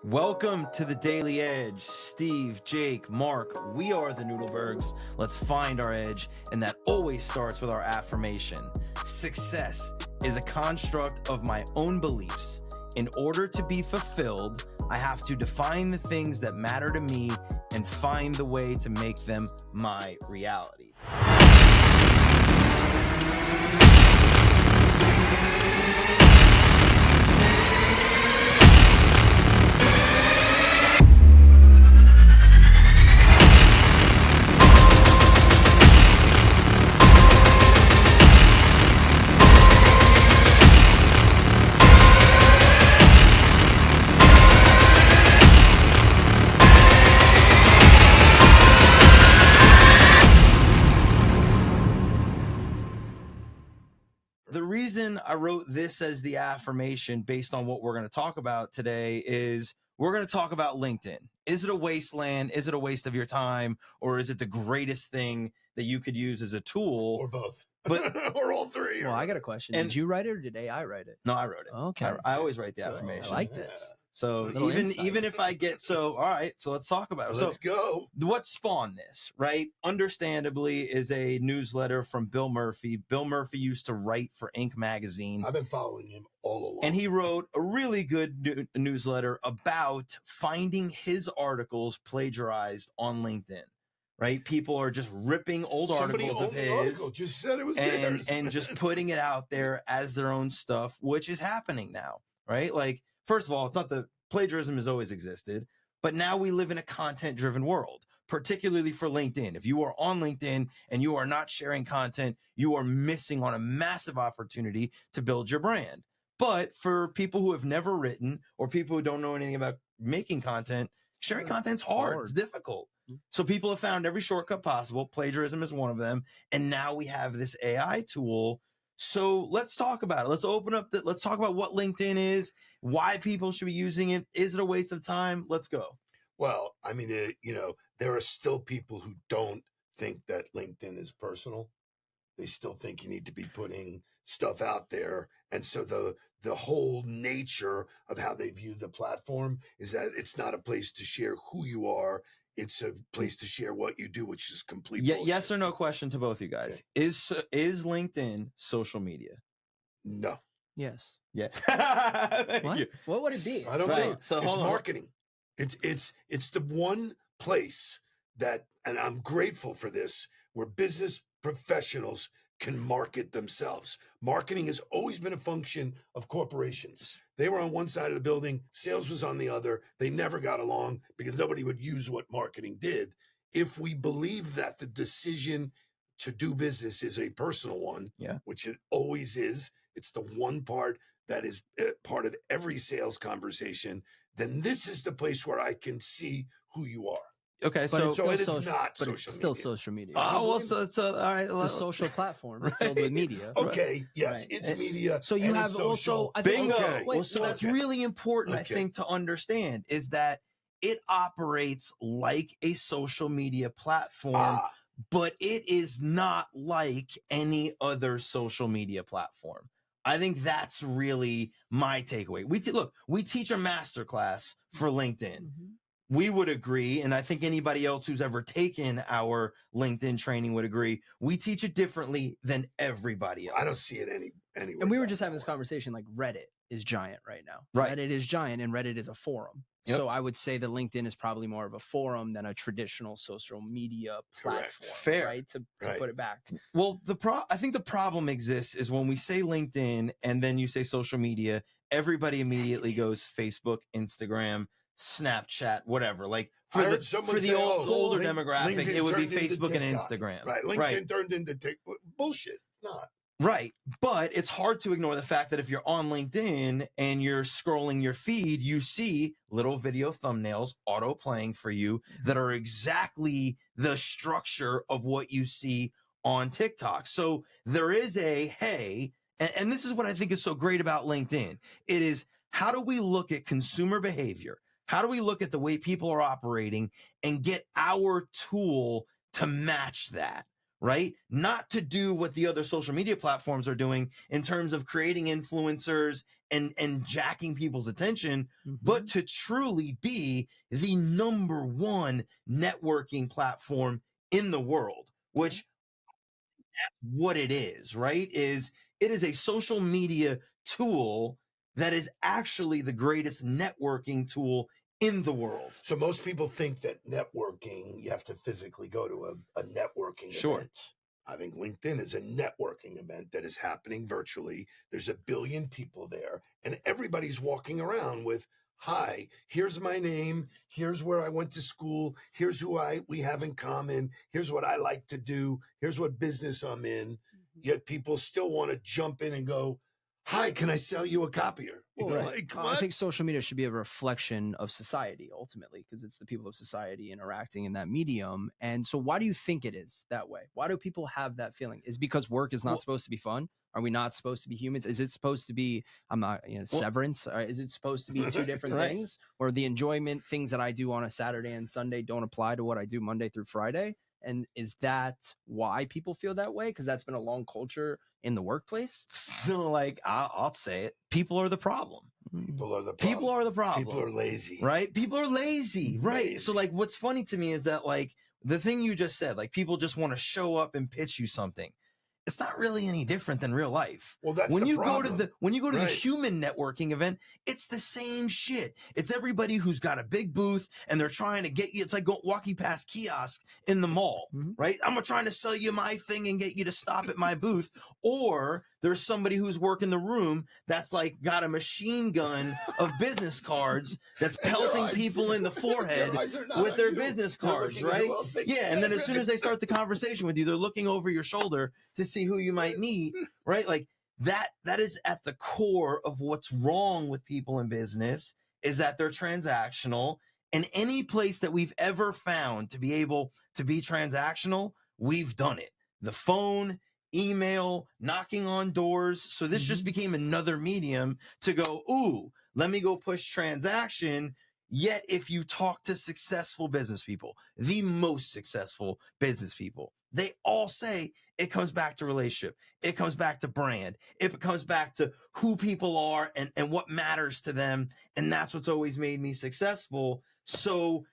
Welcome to the Daily Edge. Steve, Jake, Mark, we are the Noodlebergs. Let's find our edge, and that always starts with our affirmation. Success is a construct of my own beliefs. In order to be fulfilled, I have to define the things that matter to me and find the way to make them my reality. The reason I wrote this as the affirmation based on what we're going to talk about today is we're going to talk about LinkedIn. Is it a wasteland? Is it a waste of your time? Or is it the greatest thing that you could use as a tool? Or both. But or all three. Well, I got a question. And- Did you write it or did AI write it? No, I wrote it. Okay. I always write the Good. affirmation. I like this. So Little insight. even if I get all right, so let's talk about it. Let's So go. what spawned this, right? Understandably, is a newsletter from Bill Murphy. Bill Murphy used to write for Inc. magazine. I've been following him all along. And he wrote a really good newsletter about finding his articles plagiarized on LinkedIn, right? People are just ripping old Somebody articles of owned the his article, just said it was and theirs. and just putting it out there as their own stuff, which is happening now, right? Like, first of all, it's not the plagiarism has always existed, but now we live in a content-driven world, particularly for LinkedIn. If you are on LinkedIn and you are not sharing content, you are missing on a massive opportunity to build your brand. But for people who have never written or people who don't know anything about making content, sharing content's hard. It's difficult. So people have found every shortcut possible. Plagiarism is one of them. And now we have this AI tool. So let's talk about it. Let's open up let's talk about what LinkedIn is, why people should be using it. Is it a waste of time? Let's go. Well, I mean, there are still people who don't think that LinkedIn is personal. They still think you need to be putting stuff out there. And so the whole nature of how they view the platform is that it's not a place to share who you are. It's a place to share what you do, which is complete bullshit. Yes or no question to both you guys. Okay. Is LinkedIn social media? No. Yes. Yeah. Thank What? you. What would it be? I don't Right. think So it's hold on. marketing. It's the one place that, and I'm grateful for this, where business professionals can market themselves. Marketing has always been a function of corporations. They were on one side of the building, sales was on the other. They never got along because nobody would use what marketing did. If we believe that the decision to do business is a personal one, Yeah. which it always is, it's the one part that is part of every sales conversation, then this is the place where I can see who you are. Okay. But So it's So still it is social, not but it's social still media. social media. oh, well, so all right. It's a social platform Right. filled with media. Okay, yes, Right. it's And media. So you and have it's social. also, I think, Bingo. Okay. Well, so that's Okay. really important, I Okay. think, to understand is that it operates like a social media platform, but it is not like any other social media platform. I think that's really my takeaway. We teach a masterclass for LinkedIn. Mhm. We would agree, and I think anybody else who's ever taken our LinkedIn training would agree, we teach it differently than everybody else. I don't see it anywhere. And we were just having this conversation, like Reddit is giant right now. Right. Reddit is giant and Reddit is a forum. Yep. So I would say that LinkedIn is probably more of a forum than a traditional social media Correct. platform. Fair. Right. To Right. put it back. Well, I think the problem exists is when we say LinkedIn and then you say social media, everybody immediately goes Facebook, Instagram, Snapchat, whatever. Like I for heard someone the say, older Link- demographic, LinkedIn it would be turned into Facebook and TikTok. Instagram. Right. LinkedIn turned into bullshit. It's not. Right. But it's hard to ignore the fact that if you're on LinkedIn and you're scrolling your feed, you see little video thumbnails auto playing for you that are exactly the structure of what you see on TikTok. So there is and this is what I think is so great about LinkedIn. It is, how do we look at consumer behavior? How do we look at the way people are operating and get our tool to match that? Right? Not to do what the other social media platforms are doing in terms of creating influencers and jacking people's attention, Mhm. but to truly be the number one networking platform in the world, which what it is, right? It is a social media tool that is actually the greatest networking tool in the world. So most people think that networking, you have to physically go to a networking Sure. event. I think LinkedIn is a networking event that is happening virtually. There's 1 billion people there, and everybody's walking around with, hi, here's my name. Here's where I went to school. Here's who we have in common. Here's what I like to do. Here's what business I'm in. Yet people still want to jump in and go, hi, can I sell you a copier? You know, Right. like, I what? think social media should be a reflection of society ultimately, because it's the people of society interacting in that medium. And so, why do you think it is that way? Why do people have that feeling? Is it because work is not Well- supposed to be fun? Are we not supposed to be humans? Is it supposed to be severance? Or is it supposed to be two different Right. things? Or the enjoyment things that I do on a Saturday and Sunday don't apply to what I do Monday through Friday? And is that why people feel that way? Because that's been a long culture in the workplace. So, like, I'll say it: people are the problem. People are the problem. People are the problem. People are lazy. Right? People are lazy, right? Lazy. So, like, what's funny to me is that, like, the thing you just said, like, people just want to show up and pitch you something. It's not really any different than real life. Well, that's When the you problem. go to the Right. human networking event, it's the same shit. It's everybody who's got a big booth and they're trying to get you. It's like walking past kiosks in the mall, Mhm. right? I'm trying to sell you my thing and get you to stop at my booth. Or there's somebody who's working the room that's like got a machine gun of business cards that's And their pelting eyes- people in the forehead their eyes are not with on their you. business They're cards, looking at right? who else they Yeah, and then can. as soon as they start the conversation with you, they're looking over your shoulder to see who you might meet, right? Like that is at the core of what's wrong with people in business, is that they're transactional. And any place that we've ever found to be able to be transactional, we've done it. The phone, email, knocking on doors. So this just became another medium to go, ooh, let me go push transaction. Yet if you talk to successful business people, the most successful business people, they all say it comes back to relationship. It comes back to brand. It comes back to who people are and what matters to them. And that's what's always made me successful. So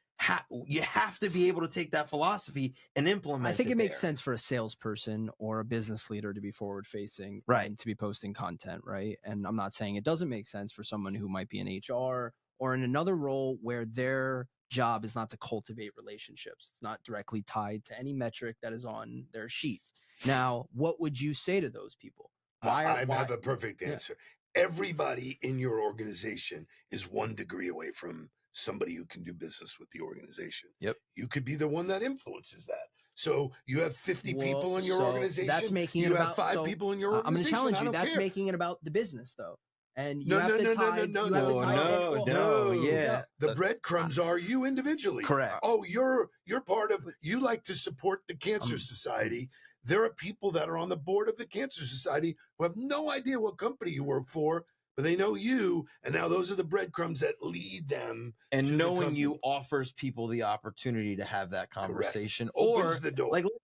you have to be able to take that philosophy and implement it. I think it makes there. sense for a salesperson or a business leader to be forward facing, Right. and to be posting content, right? And I'm not saying it doesn't make sense for someone who might be in HR or in another role where their job is not to cultivate relationships. It's not directly tied to any metric that is on their sheet. Now, what would you say to those people? I have a perfect Yeah. answer. Everybody in your organization is 1 degree away from somebody who can do business with the organization. Yep. You could be the one that influences that. So you have 50 Well, people in your so organization. that's making it you about have 5 so, people in your I'm going to organization. challenge I you. don't That's care. making it about the business, though. And you No, have no, to no, no, tie. no, no, You have to no, tie no, it- no, no. yeah. The breadcrumbs are you individually. Correct. Oh, you're part of. You like to support the Cancer Um, Society. There are people that are on the board of the Cancer Society who have no idea what company you work for, but they know you, and now those are the breadcrumbs that lead them. And to the knowing you company. offers people the opportunity to have that conversation. Opens Or the door. like, let's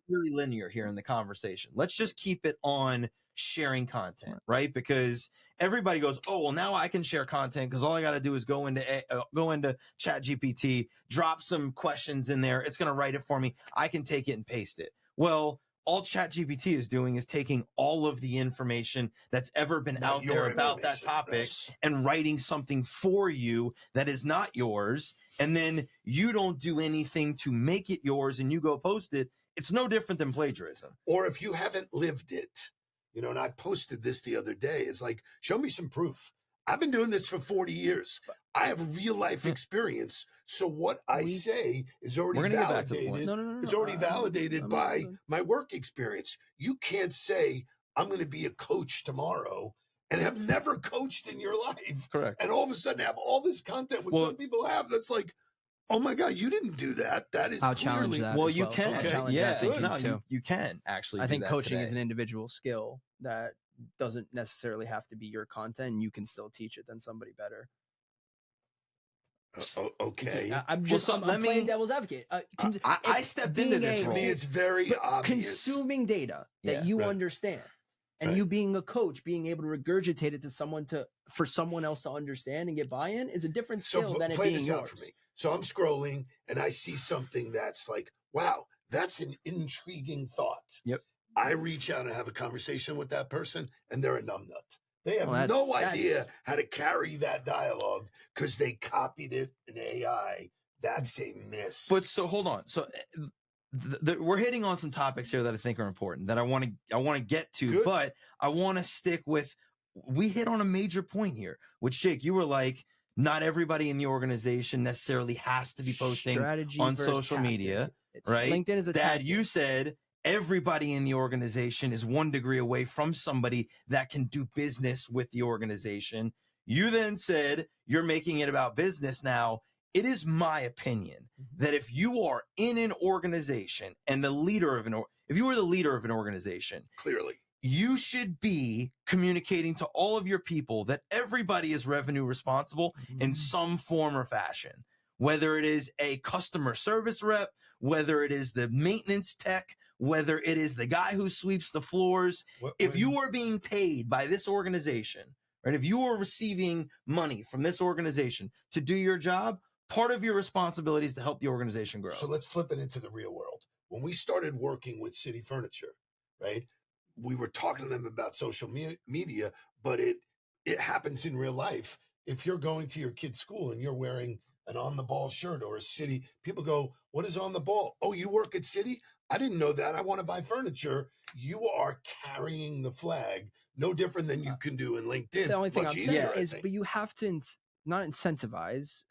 be really linear here in the conversation. Let's just keep it on sharing content, right? Because everybody goes, oh, well, now I can share content because all I got to do is go into ChatGPT, drop some questions in there. It's going to write it for me. I can take it and paste it. Well, all ChatGPT is doing is taking all of the information that's ever been Not out your there about that information, topic right. and writing something for you that is not yours. And then you don't do anything to make it yours and you go post it. It's no different than plagiarism. Or if you haven't lived it, and I posted this the other day. It's like, show me some proof. I've been doing this for 40 years. I have real life experience. So what I say is already We're gonna get back to the validated. point. No. It's already validated by my work experience. You can't say, I'm going to be a coach tomorrow and have never coached in your life. Correct. And all of a sudden have all this content, which Well- some people have, that's like, oh my God, you didn't do that. That is I'll clearly challenge that. Well, as you well. can. I'll Okay. challenge Yeah, that thinking no, too. you can actually. I do think that coaching is today. an individual skill that doesn't necessarily have to be your content, and you can still teach it than somebody better. Okay. I'm just I'm let playing me- devil's advocate. I stepped into this To role. me, it's very but obvious. consuming data that Yeah, you right. understand. And Right. you being a coach, being able to regurgitate it to for someone else to understand and get buy-in is a different skill than it play being this out for yours. me. So I'm scrolling and I see something that's like, wow, that's an intriguing thought. Yep. I reach out and have a conversation with that person, and they're a numbnut. They have Well, no that's- idea how to carry that dialogue because they copied it in AI. That's a miss. But so hold on. So we're hitting on some topics here that I think are important that I want to get to, Good. but I want to stick with. We hit on a major point here, which Jake, you were like, not everybody in the organization necessarily has to be posting Strategy on versus social tactic. media, It's, right? LinkedIn is a Dad, tactic. you said everybody in the organization is 1 degree away from somebody that can do business with the organization. You then said you're making it about business now. It is my opinion that if you are in an organization and the leader of if you are the leader of an organization, Clearly, you should be communicating to all of your people that everybody is revenue responsible in some form or fashion, whether it is a customer service rep, whether it is the maintenance tech, whether it is the guy who sweeps the floors. If you are being paid by this organization, right? If you are receiving money from this organization to do your job, part of your responsibility is to help the organization grow. So let's flip it into the real world. When we started working with City Furniture, right? We were talking to them about social media, but it happens in real life. If you're going to your kid's school and you're wearing an On the Ball shirt or a City, people go, "What is On the Ball? Oh, you work at City? I didn't know that. I want to buy furniture." You are carrying the flag, no different than you can do in LinkedIn. The only thing Much I'm easier, saying I is, think. but you have to not incentivize.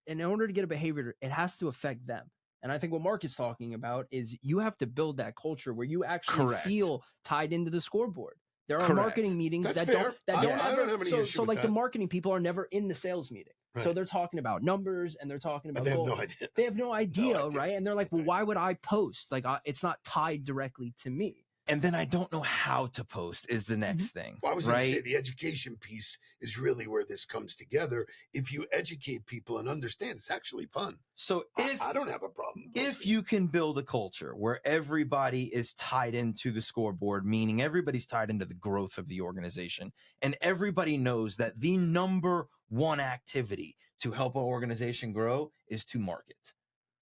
In order to get a behavior, it has to affect them. And I think what Mark is talking about is you have to build that culture where you actually Correct. feel tied into the scoreboard. There are Correct. marketing meetings That's that fair. don't I don't don't have any so, issue so with like the that. marketing people are never in the sales meeting. So Right. they're talking about numbers and they're talking about And they have goals. no idea. They have no idea, idea. right? And they're like, well, Right. why would I post? Like, it's not tied directly to me. And then I don't know how to post is the next thing. Well, I was going to say right? the education piece is really where this comes together. If you educate people and understand, it's actually fun. So I don't have a problem. if you can build a culture where everybody is tied into the scoreboard, meaning everybody's tied into the growth of the organization, and everybody knows that the number one activity to help an organization grow is to market.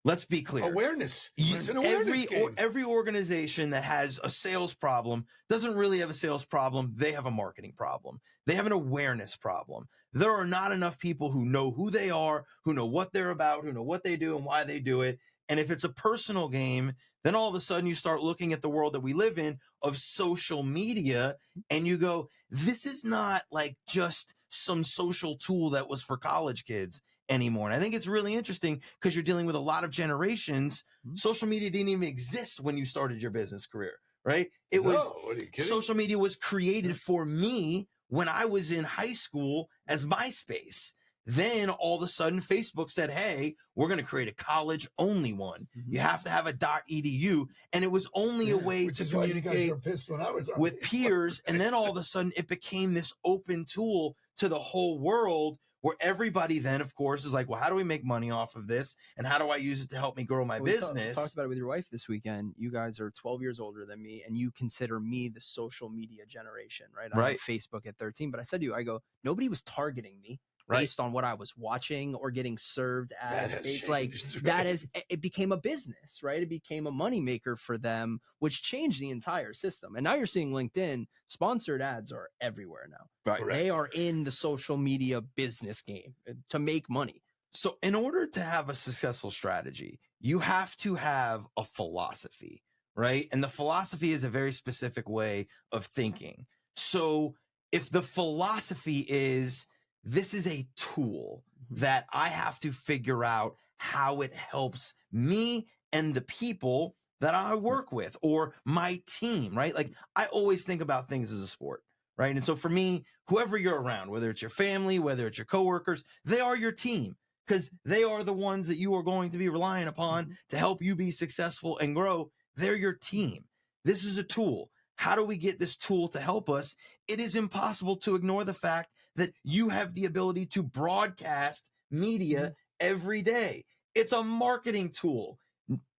Let's be clear. Awareness. It's an awareness game. Every organization that has a sales problem doesn't really have a sales problem. They have a marketing problem. They have an awareness problem. There are not enough people who know who they are, who know what they're about, who know what they do and why they do it. And if it's a personal game, then all of a sudden you start looking at the world that we live in of social media and you go, this is not like just some social tool that was for college kids anymore. And I think it's really interesting because you're dealing with a lot of generations. Social media didn't even exist when you started your business career, right? It was What are you kidding? social media was created for me when I was in high school as MySpace. Then all of a sudden Facebook said, hey, we're going to create a college only one. You have to have a .edu. And it was only a way Which to is why you guys communicate were pissed when I was on with Facebook. peers. And then all of a sudden it became this open tool to the whole world where everybody then, of course, is like, well, how do we make money off of this? And how do I use it to help me grow my We business? talked about it with your wife this weekend. You guys are 12 years older than me, and you consider me the social media generation, right? I'm on Right. Facebook at 13, but I said to you, I go, nobody was targeting me Right. based on what I was watching or getting served That as. has It's like changed, that right? is, it became a business, right? It became a moneymaker for them, which changed the entire system. And now you're seeing LinkedIn sponsored ads are everywhere now. Right. Correct. They are in the social media business game to make money. So in order to have a successful strategy, you have to have a philosophy, right? And the philosophy is a very specific way of thinking. So if the philosophy is this is a tool that I have to figure out how it helps me and the people that I work with or my team, right? Like I always think about things as a sport, right? And so for me, whoever you're around, whether it's your family, whether it's your coworkers, they are your team because they are the ones that you are going to be relying upon to help you be successful and grow. They're your team. This is a tool. How do we get this tool to help us? It is impossible to ignore the fact that you have the ability to broadcast media every day. It's a marketing tool.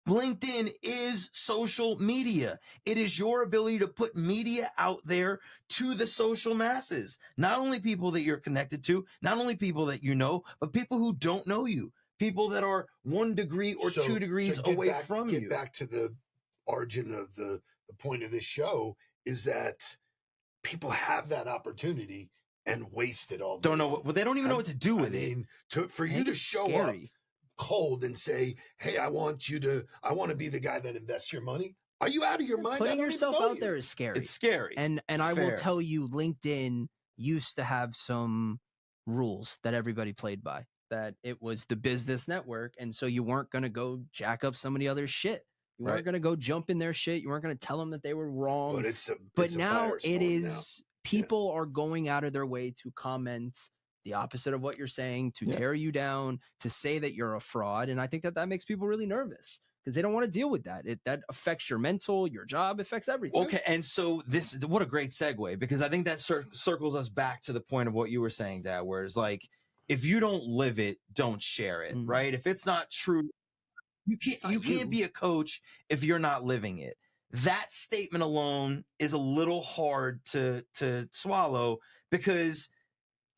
LinkedIn is social media. It is your ability to put media out there to the social masses. Not only people that you're connected to, not only people that you know, but people who don't know you. People that are 1 degree or 2 degrees away from you. Get back to the origin of the point of this show is that people have that opportunity and waste it all. Don't know what, well, they don't even know what to do with it. For you to show up cold and say, "Hey, I want to be the guy that invests your money." Are you out of your mind? Putting yourself out there is scary. It's scary. And I will tell you, LinkedIn used to have some rules that everybody played by. That it was the business network, and so you weren't going to go jack up somebody else's shit. You weren't going to go jump in their shit. You weren't going to tell them that they were wrong. But now it is. People are going out of their way to comment the opposite of what you're saying, to tear you down, to say that you're a fraud. And I think that makes people really nervous because they don't want to deal with that. That affects your mental, your job, affects everything. Okay, and so what a great segue, because I think that circles us back to the point of what you were saying, Dad, where it's like, if you don't live it, don't share it, right? If it's not true, you can't be a coach if you're not living it. That statement alone is a little hard to swallow, because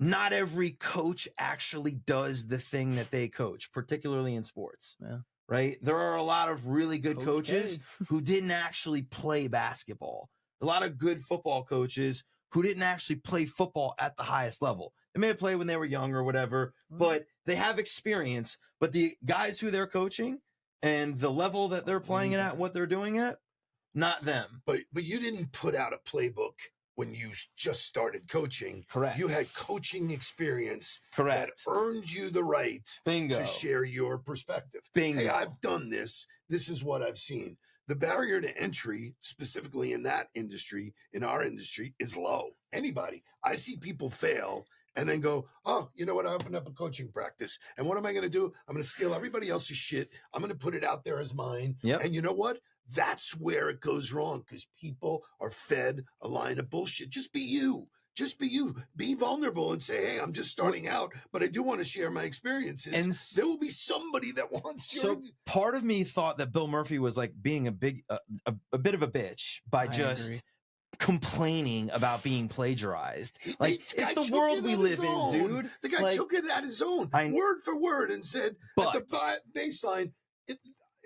not every coach actually does the thing that they coach, particularly in sports. Yeah. Right? There are a lot of really good coaches who didn't actually play basketball. A lot of good football coaches who didn't actually play football at the highest level. They may have played when they were young or whatever, but they have experience. But the guys who they're coaching and the level that they're playing it at, what they're doing at, not them. But you didn't put out a playbook when you just started coaching. Correct. You had coaching experience. Correct. That earned you the right Bingo. To share your perspective. Bingo. Hey, I've done this. This is what I've seen. The barrier to entry, specifically in that industry, in our industry, is low. Anybody. I see people fail and then go, "Oh, you know what? I opened up a coaching practice. And what am I going to do? I'm going to steal everybody else's shit. I'm going to put it out there as mine." Yep. And you know what? That's where it goes wrong, because people are fed a line of bullshit. Just be you. Just be you. Be vulnerable and say, "Hey, I'm just starting out, but I do want to share my experiences." And there will be somebody that wants you. So part of me thought that Bill Murphy was like being a bit of a bitch by just complaining about being plagiarized. Like, it's the world we live in, dude. The guy took it at his own, word for word, and said at the baseline,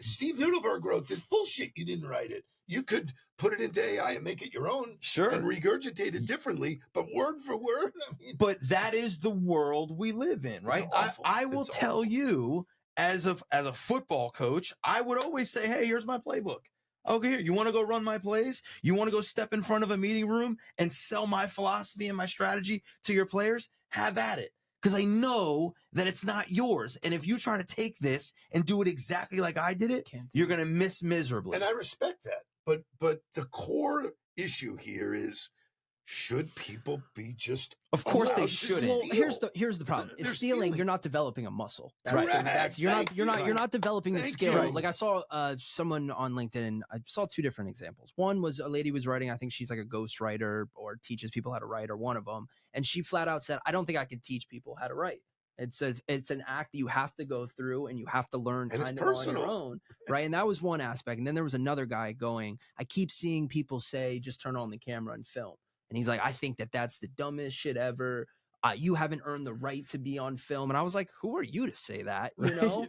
Steve Nudelberg wrote this bullshit. You didn't write it. You could put it into AI and make it your own, and regurgitate it differently, but word for word. I mean, but that is the world we live in, right? I will tell you, as a football coach, I would always say, "Hey, here's my playbook. Okay, here, you want to go run my plays? You want to go step in front of a meeting room and sell my philosophy and my strategy to your players? Have at it." Because I know that it's not yours. And if you try to take this and do it exactly like I did it, you're going to miss miserably. And I respect that. But the core issue here is, should people be just? Of course they shouldn't. Well, here's the problem. It's stealing. You're not developing a muscle. You're not developing the skill. Right. Like I saw someone on LinkedIn. I saw two different examples. One was a lady was writing. I think she's like a ghostwriter or teaches people how to write, or one of them. And she flat out said, "I don't think I can teach people how to write. It's an act that you have to go through and you have to learn kind of on your own." Right. And that was one aspect. And then there was another guy going, "I keep seeing people say, just turn on the camera and film." And he's like, "I think that's the dumbest shit ever. You haven't earned the right to be on film." And I was like, "Who are you to say that?" You know?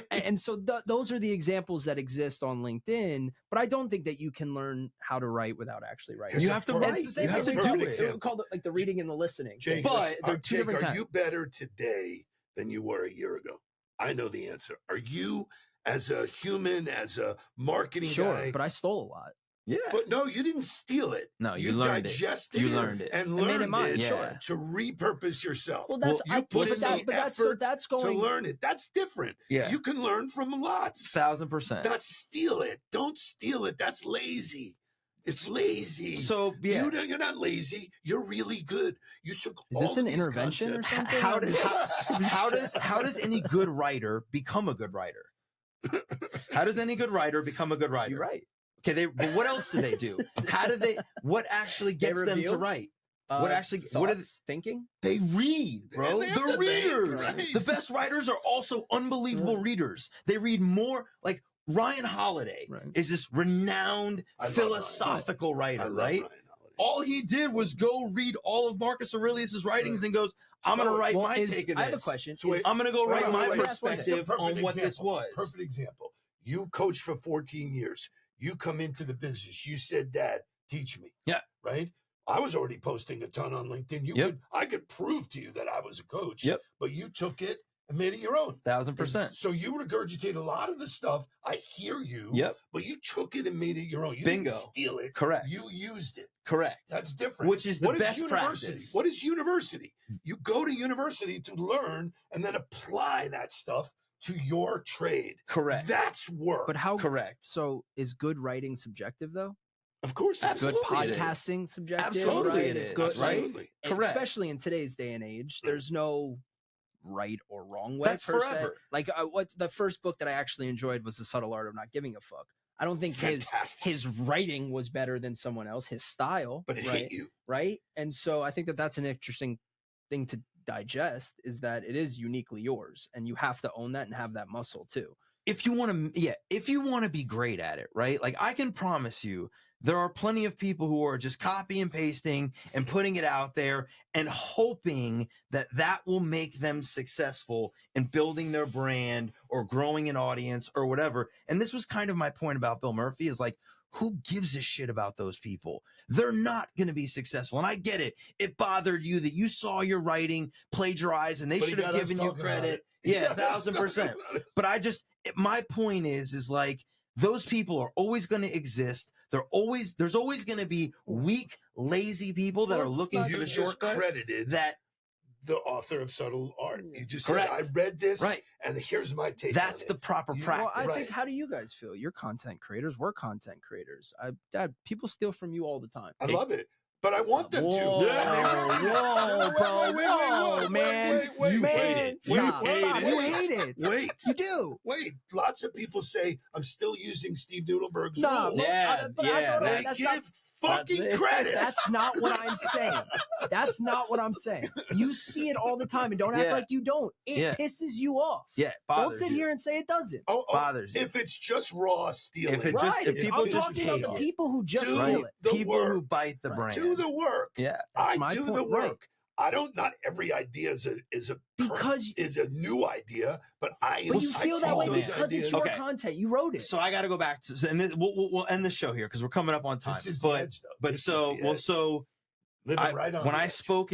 And so those are the examples that exist on LinkedIn. But I don't think that you can learn how to write without actually writing. You have to write. You have to do it. It's called like the reading and the listening. Jake, but they're two different types. Are you better today than you were a year ago? I know the answer. Are you, as a human, as a marketing guy? But I stole a lot. Yeah. But no, you didn't steal it. No, you learned it. You learned it. And learned it to repurpose yourself. Well, that's you put in the effort that's going to learn it. That's different. Yeah. You can learn from lots. 1000%. Not steal it. Don't steal it. That's lazy. It's lazy. So yeah. You're not lazy. You're really good. You took Is this an intervention or something? How does any good writer become a good writer? How does any good writer become a good writer? You're right. Okay, but what else do they do? What actually gets them to write? What is thinking? They read, bro. They're readers. Right. The best writers are also unbelievable readers. They read more. Like, Ryan Holiday Right. is this renowned I love philosophical I writer, love right? Ryan Holiday. All he did was go read all of Marcus Aurelius's writings and goes, I'm going to write Well, my take of I have a this. question. So wait, I'm going to go Wait, write wait, my wait, wait, that's one thing. perspective Perfect on what this example. was. Perfect example. You coached for 14 years. You come into the business. You said, Dad, teach me. Yeah. Right? I was already posting a ton on LinkedIn. Yep. I could prove to you that I was a coach. Yep. But you took it and made it your own. 1000%. So you regurgitate a lot of the stuff. I hear you. Yep. But you took it and made it your own. You Bingo. didn't steal it. Correct. You used it. Correct. That's different. Which is the What best university? practice. What is university? You go to university to learn and then apply that stuff to your trade. Correct. That's work. But how? Correct. So is good writing subjective though? Of course, Good Absolutely it is. podcasting subjective. Absolutely right? it If is, good, right? Absolutely. and Correct. especially in today's day and age, there's no right or wrong way. That's per se. forever. Like what the first book that I actually enjoyed was The Subtle Art of Not Giving a Fuck. I don't think Fantastic. his writing was better than someone else. His style, But it right? hit you. Right? And so I think that that's an interesting thing to digest is that it is uniquely yours and you have to own that and have that muscle too. If you want to, if you want to be great at it, right? Like I can promise you, there are plenty of people who are just copy and pasting and putting it out there and hoping that that will make them successful in building their brand or growing an audience or whatever. And this was kind of my point about Bill Murphy is like, who gives a shit about those people? They're not going to be successful. And I get it. It bothered you that you saw your writing plagiarized and they But he should have got us given you talking about credit. it. He Yeah, got us talking 1000%. about it. But my point is like those people are always going to exist. There's always going to be weak, lazy people that Well, are it's looking not- for You the just shortcut. credited That the author of Subtle Art. You just Correct. said, I read this, right. and here's my take That's on the it. proper You- practice. Well, I Right. think, how do you guys feel? You're content creators. We're content creators. Dad, people steal from you all the time. I love it. But I want them Whoa, to. whoa, bro, whoa, man, wait, man, hate it. stop, You hate stop. it. You hate it. Wait. You do. Wait, lots of people say I'm still using Steve Noodleberg's No, rule. Yeah, but yeah, hold on, They that's give not, fucking that's it. credit. that's not what I'm saying. That's not what I'm saying. You see it all the time, and don't act Yeah. like you don't. It Yeah. pisses you off. Yeah, Don't bothers sit you. here and say it doesn't. bothers you. If it's just raw stealing, If it Right. just- if people I'm just talking about take the it. people who just Do steal it. the people who work. bite the Right. brand. do the work. Yeah, I my do point, the right. work. I don't. Not every idea is a Because- is a new idea, but But you I feel take that way oh, those man. because it's ideas. your Okay. content. You wrote it. so I got to go back to, and this, we'll end the show here because we're coming up on time. This is the But edge, though. but This is so the well edge. so living I, right on when the I edge. spoke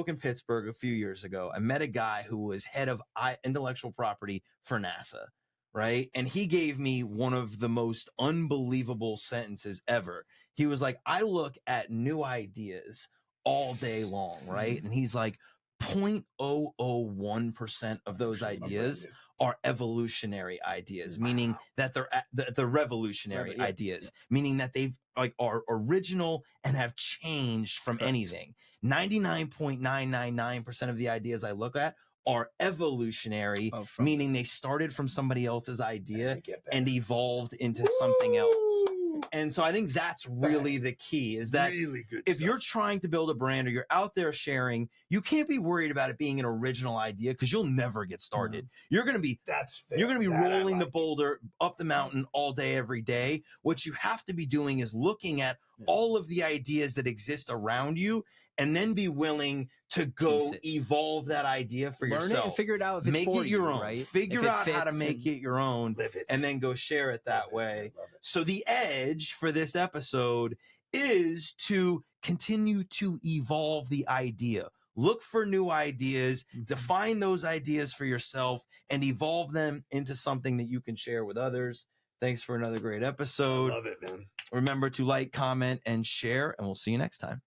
in Pittsburgh a few years ago, I met a guy who was head of intellectual property for NASA, right? And he gave me one of the most unbelievable sentences ever. He was like, "I look at new ideas all day long, right?" And he's like, 0.001% of those ideas are evolutionary ideas, meaning that they're revolutionary Yeah. ideas, meaning that they've like are original and have changed from Correct. anything. 99.999% of the ideas I look at are evolutionary, Oh, from- meaning they started from somebody else's And idea they get better. and evolved into something else. Woo! And so I think that's really the key is that really good if stuff. you're trying to build a brand or you're out there sharing, you can't be worried about it being an original idea because you'll never get started. You're going to be That's fair. you're going to be That I rolling the like. boulder up the mountain all day, every day. What you have to be doing is looking at Yeah. all of the ideas that exist around you and then be willing to go Piece it. evolve that idea for Learn it yourself. and figure it out if it's Make for it your you, own. right? Figure If it out how to fits make and- it your own Live it. and then go share it that Love it. way. Love it. So the edge for this episode is to continue to evolve the idea. Look for new ideas, Mhm. define those ideas for yourself, and evolve them into something that you can share with others. Thanks for another great episode. Love it, man. Remember to like, comment, and share, and we'll see you next time.